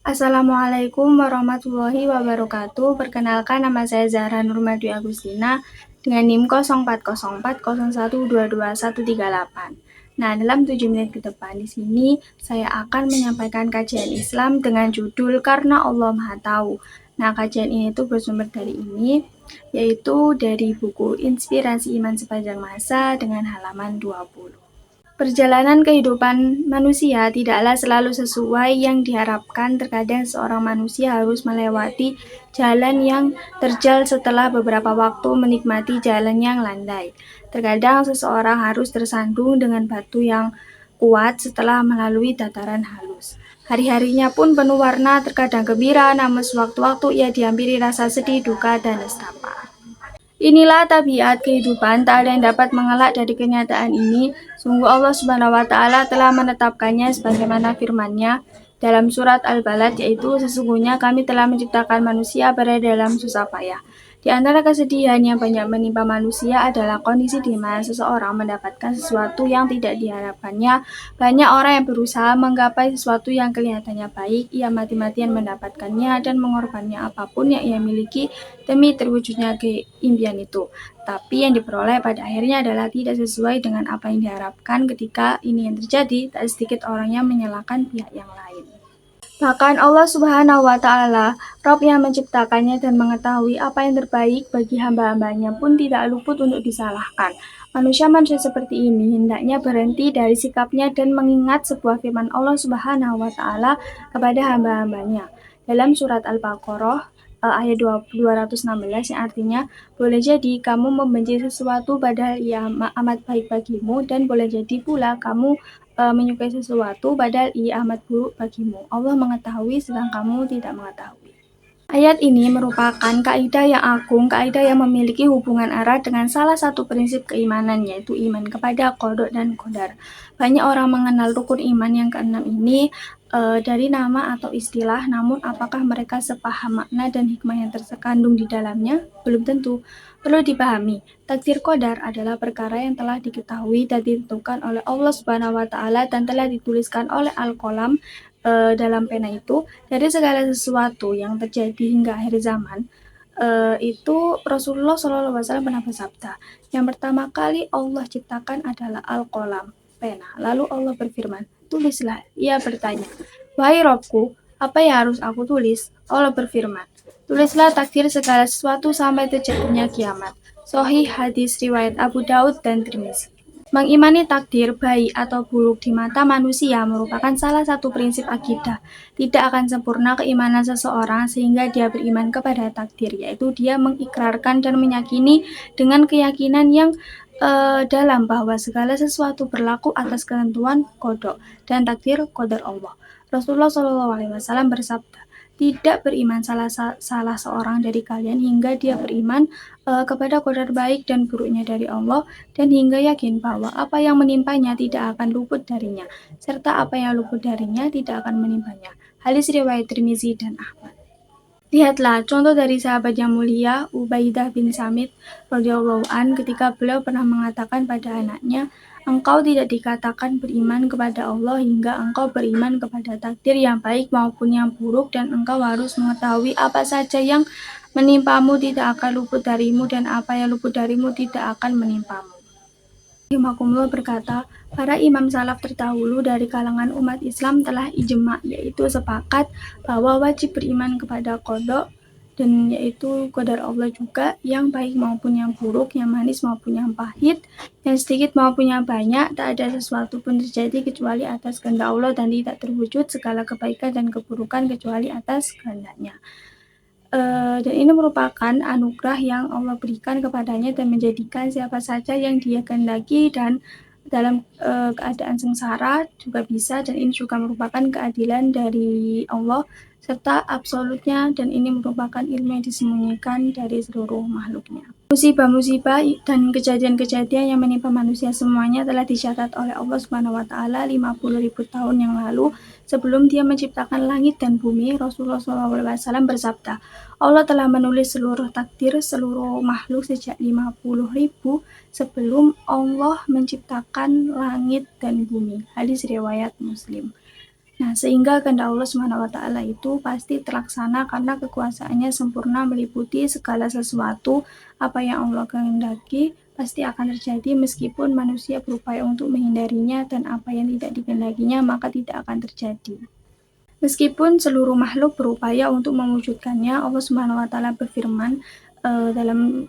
Assalamualaikum warahmatullahi wabarakatuh. Perkenalkan, nama saya Zahra Nurmadi Agustina dengan NIM 040401222138. Nah, dalam 7 menit ke depan di sini saya akan menyampaikan kajian Islam dengan judul Karena Allah Maha Tahu. Nah, kajian ini tuh bersumber dari ini, yaitu dari buku Inspirasi Iman Sepanjang Masa dengan halaman 20. Perjalanan kehidupan manusia tidaklah selalu sesuai yang diharapkan. Terkadang seorang manusia harus melewati jalan yang terjal setelah beberapa waktu menikmati jalan yang landai. Terkadang seseorang harus tersandung dengan batu yang kuat setelah melalui dataran halus. Hari-harinya pun penuh warna, terkadang gembira, namun sewaktu-waktu ia dihampiri rasa sedih, duka, dan nestapa. Inilah tabiat kehidupan, tak ada yang dapat mengelak dari kenyataan ini. Sungguh Allah Subhanahu wa Ta'ala telah menetapkannya sebagaimana firman-Nya dalam surat Al-Balad, yaitu sesungguhnya kami telah menciptakan manusia berada dalam susah payah. Di antara kesedihan yang banyak menimpa manusia adalah kondisi di mana seseorang mendapatkan sesuatu yang tidak diharapkannya. Banyak orang yang berusaha menggapai sesuatu yang kelihatannya baik, ia mati-matian mendapatkannya dan mengorbankan apapun yang ia miliki demi terwujudnya keimpian itu. Tapi yang diperoleh pada akhirnya adalah tidak sesuai dengan apa yang diharapkan. Ketika ini yang terjadi, tak sedikit orang yang menyalahkan pihak yang lain. Bahkan Allah Subhanahu wa Ta'ala, Rabb yang menciptakannya dan mengetahui apa yang terbaik bagi hamba-hambanya pun tidak luput untuk disalahkan. Manusia-manusia seperti ini hendaknya berhenti dari sikapnya dan mengingat sebuah firman Allah Subhanahu wa Ta'ala kepada hamba-hambanya dalam surat Al-Baqarah ayat 216 yang artinya, boleh jadi kamu membenci sesuatu padahal ia amat baik bagimu, dan boleh jadi pula kamu menyukai sesuatu padahal ia amat buruk bagimu. Allah mengetahui sedang kamu tidak mengetahui. Ayat ini merupakan kaidah yang agung, kaidah yang memiliki hubungan erat dengan salah satu prinsip keimanan, yaitu iman kepada qada dan qadar. Banyak orang mengenal rukun iman yang keenam ini dari nama atau istilah, namun apakah mereka sepaham makna dan hikmah yang terkandung di dalamnya? Belum tentu. Perlu dipahami, takdir qadar adalah perkara yang telah diketahui dan ditentukan oleh Allah Subhanahu wa Ta'ala dan telah dituliskan oleh Al-Qalam dalam pena itu. Dari segala sesuatu yang terjadi hingga akhir zaman, itu Rasulullah SAW pernah bersabda, yang pertama kali Allah ciptakan adalah Al-Qalam, pena. Lalu Allah berfirman, tulislah. Ia bertanya, wahai Robku, apa yang harus aku tulis? Allah berfirman, tulislah takdir segala sesuatu sampai terjadinya kiamat. Sahih hadis riwayat Abu Daud dan Tirmizi. Mengimani takdir baik atau buruk di mata manusia merupakan salah satu prinsip akidah. Tidak akan sempurna keimanan seseorang sehingga dia beriman kepada takdir, yaitu dia mengikrarkan dan meyakini dengan keyakinan yang dalam bahwa segala sesuatu berlaku atas ketentuan qada dan takdir qadar Allah. Rasulullah SAW bersabda, tidak beriman salah seorang dari kalian hingga dia beriman kepada qadar baik dan buruknya dari Allah, dan hingga yakin bahwa apa yang menimpanya tidak akan luput darinya, serta apa yang luput darinya tidak akan menimpanya. Hadis riwayat Tirmizi dan Ahmad. Lihatlah contoh dari sahabat yang mulia Ubaidah bin Samit radhiyallahu an, ketika beliau pernah mengatakan pada anaknya, engkau tidak dikatakan beriman kepada Allah hingga engkau beriman kepada takdir yang baik maupun yang buruk, dan engkau harus mengetahui apa saja yang menimpamu tidak akan luput darimu, dan apa yang luput darimu tidak akan menimpamu. Rahimahumullah berkata, para imam salaf terdahulu dari kalangan umat Islam telah ijma', yaitu sepakat bahwa wajib beriman kepada qada, dan yaitu qadar Allah juga, yang baik maupun yang buruk, yang manis maupun yang pahit, yang sedikit maupun yang banyak. Tak ada sesuatu pun terjadi kecuali atas kehendak Allah, dan tidak terwujud segala kebaikan dan keburukan kecuali atas kehendaknya. Dan ini merupakan anugerah yang Allah berikan kepadanya dan menjadikan siapa saja yang dia kehendaki dan dalam keadaan sengsara juga bisa, dan ini juga merupakan keadilan dari Allah serta absolutnya, dan ini merupakan ilmu yang disembunyikan dari seluruh makhluknya. Musibah-musibah dan kejadian-kejadian yang menimpa manusia semuanya telah dicatat oleh Allah Subhanahu wa Ta'ala 50.000 tahun yang lalu sebelum dia menciptakan langit dan bumi. Rasulullah SAW bersabda, Allah telah menulis seluruh takdir seluruh makhluk sejak 50.000 sebelum Allah menciptakan langit dan bumi. Hadis riwayat Muslim. Nah, sehingga kehendak Allah SWT itu pasti terlaksana karena kekuasaannya sempurna meliputi segala sesuatu. Apa yang Allah kehendaki pasti akan terjadi meskipun manusia berupaya untuk menghindarinya, dan apa yang tidak dikehendakinya maka tidak akan terjadi. Meskipun seluruh makhluk berupaya untuk mewujudkannya, Allah SWT berfirman dalam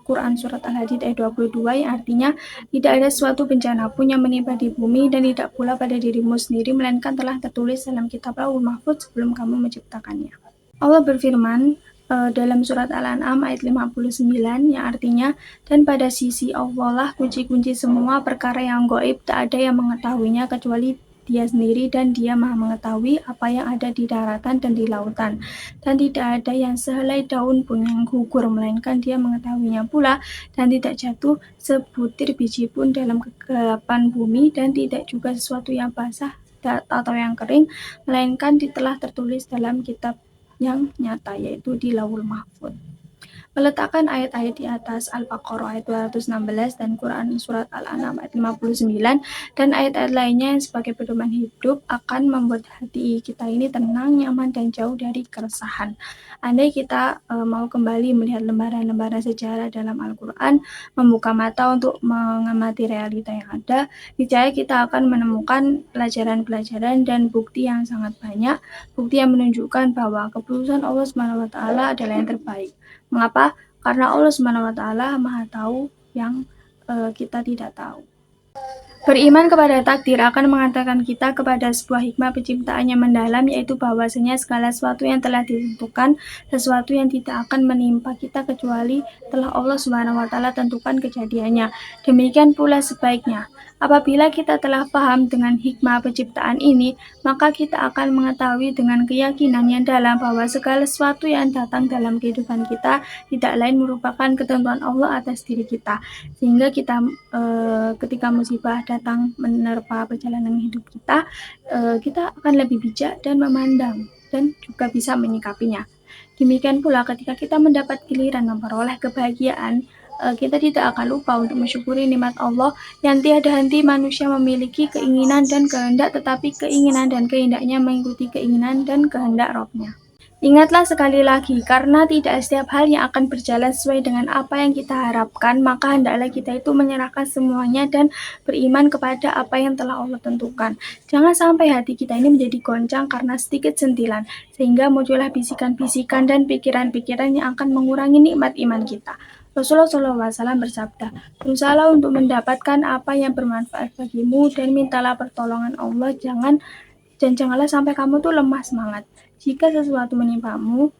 Quran surat Al-Hadid ayat 22 yang artinya, tidak ada suatu bencana pun yang menimpa di bumi dan tidak pula pada dirimu sendiri, melainkan telah tertulis dalam kitab Lauhul Mahfuz sebelum kamu menciptakannya. Allah berfirman dalam surat Al-An'am ayat 59 yang artinya, dan pada sisi Allah lah kunci-kunci semua perkara yang gaib, tak ada yang mengetahuinya kecuali Dia sendiri, dan Dia Maha mengetahui apa yang ada di daratan dan di lautan, dan tidak ada yang sehelai daun pun yang gugur melainkan Dia mengetahuinya pula, dan tidak jatuh sebutir biji pun dalam kegelapan bumi, dan tidak juga sesuatu yang basah atau yang kering melainkan telah tertulis dalam kitab yang nyata, yaitu di Lauhul Mahfuz. Meletakkan ayat-ayat di atas Al-Baqarah ayat 216 dan Quran surat Al-An'am ayat 59 dan ayat-ayat lainnya yang sebagai pedoman hidup akan membuat hati kita ini tenang, nyaman, dan jauh dari keresahan. Andai kita mau kembali melihat lembaran-lembaran sejarah dalam Al-Quran, membuka mata untuk mengamati realita yang ada, niscaya kita akan menemukan pelajaran-pelajaran dan bukti yang sangat banyak, bukti yang menunjukkan bahwa keputusan Allah SWT adalah yang terbaik. Mengapa? Karena Allah SWT Maha tahu yang kita tidak tahu. Beriman kepada takdir akan mengantarkan kita kepada sebuah hikmah penciptaan yang mendalam, yaitu bahwasanya segala sesuatu yang telah ditentukan, sesuatu yang tidak akan menimpa kita kecuali telah Allah SWT tentukan kejadiannya. Demikian pula sebaiknya. Apabila kita telah paham dengan hikmah penciptaan ini, maka kita akan mengetahui dengan keyakinan yang dalam bahwa segala sesuatu yang datang dalam kehidupan kita tidak lain merupakan ketentuan Allah atas diri kita, sehingga kita ketika musibah datang menerpa perjalanan hidup kita, kita akan lebih bijak dan memandang dan juga bisa menyikapinya. Demikian pula ketika kita mendapat giliran memperoleh kebahagiaan, kita tidak akan lupa untuk mensyukuri nikmat Allah yang tiada henti. Manusia memiliki keinginan dan kehendak, tetapi keinginan dan kehendaknya mengikuti keinginan dan kehendak Rabb-Nya. Ingatlah sekali lagi, karena tidak setiap hal yang akan berjalan sesuai dengan apa yang kita harapkan, maka hendaklah kita itu menyerahkan semuanya dan beriman kepada apa yang telah Allah tentukan. Jangan sampai hati kita ini menjadi goncang karena sedikit sentilan, sehingga muncullah bisikan-bisikan dan pikiran-pikiran yang akan mengurangi nikmat iman kita. Rasulullah SAW bersabda, berusahalah untuk mendapatkan apa yang bermanfaat bagimu dan mintalah pertolongan Allah, janganlah sampai kamu tuh lemah semangat. Jika sesuatu menimpamu,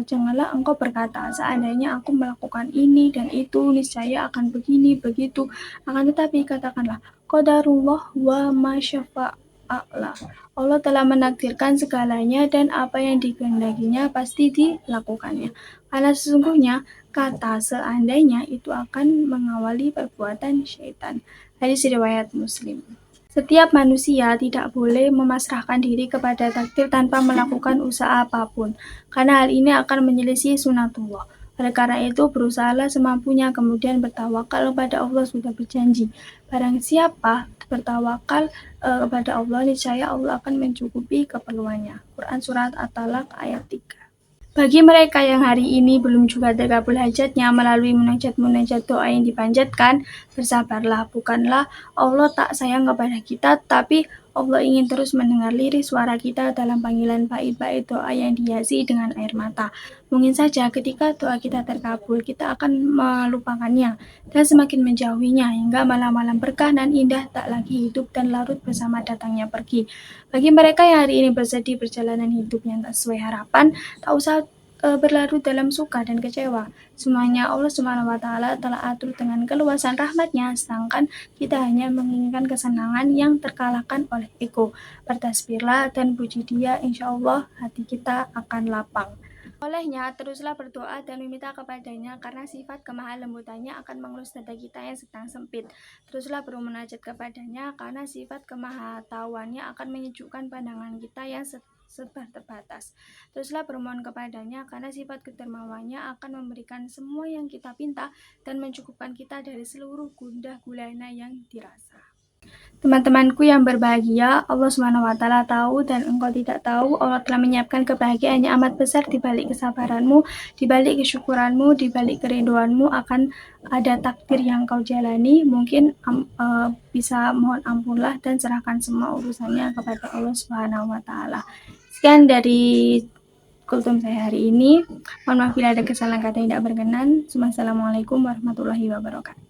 janganlah engkau berkata, seandainya aku melakukan ini dan itu, niscaya akan begini, begitu. Akan tetapi katakanlah, qadarullah wa ma syafa'ala. Allah telah menakdirkan segalanya dan apa yang dikehendakinya pasti dilakukannya. Karena sesungguhnya kata seandainya itu akan mengawali perbuatan syaitan. Hadis riwayat Muslim. Setiap manusia tidak boleh memasrahkan diri kepada takdir tanpa melakukan usaha apapun, karena hal ini akan menyelisih sunatullah. Oleh karena itu, berusahalah semampunya, kemudian bertawakal kepada Allah. Sudah berjanji, barang siapa bertawakal kepada Allah, niscaya Allah akan mencukupi keperluannya. Quran surat At-Talaq ayat 3. Bagi mereka yang hari ini belum juga terkabul hajatnya melalui munajat-munajat doa yang dipanjatkan, bersabarlah. Bukanlah Allah tak sayang kepada kita, tapi Allah ingin terus mendengar lirik suara kita dalam panggilan bait-bait doa yang dihiasi dengan air mata. Mungkin saja ketika doa kita terkabul, kita akan melupakannya dan semakin menjauhinya, hingga malam-malam berkah dan indah tak lagi hidup dan larut bersama datangnya pergi. Bagi mereka yang hari ini bersedih perjalanan hidup yang tak sesuai harapan, tak usah berlarut dalam suka dan kecewa. Semuanya Allah SWT telah atur dengan keluasan rahmat-Nya, sedangkan kita hanya menginginkan kesenangan yang terkalahkan oleh ego. Bertasbihlah dan puji Dia, insya Allah hati kita akan lapang. Olehnya, teruslah berdoa dan meminta kepadanya, karena sifat kemaha lembutannya akan mengelus dada kita yang sedang sempit. Teruslah bermunajat kepadanya, karena sifat kemahatauannya akan menyejukkan pandangan kita yang terbatas. Teruslah bermohon kepadanya, karena sifat kedermawannya akan memberikan semua yang kita pinta dan mencukupkan kita dari seluruh gundah gulana yang dirasa. Teman-temanku yang berbahagia, Allah SWT tahu dan engkau tidak tahu. Allah telah menyiapkan kebahagiaan yang amat besar di balik kesabaranmu, di balik kesyukuranmu, di balik kerinduanmu akan ada takdir yang kau jalani. Mungkin bisa mohon ampunlah dan serahkan semua urusannya kepada Allah SWT. Sekian dari kultum saya hari ini. Mohon maaf bila ada kesalahan kata yang tidak berkenan. Wassalamualaikum warahmatullahi wabarakatuh.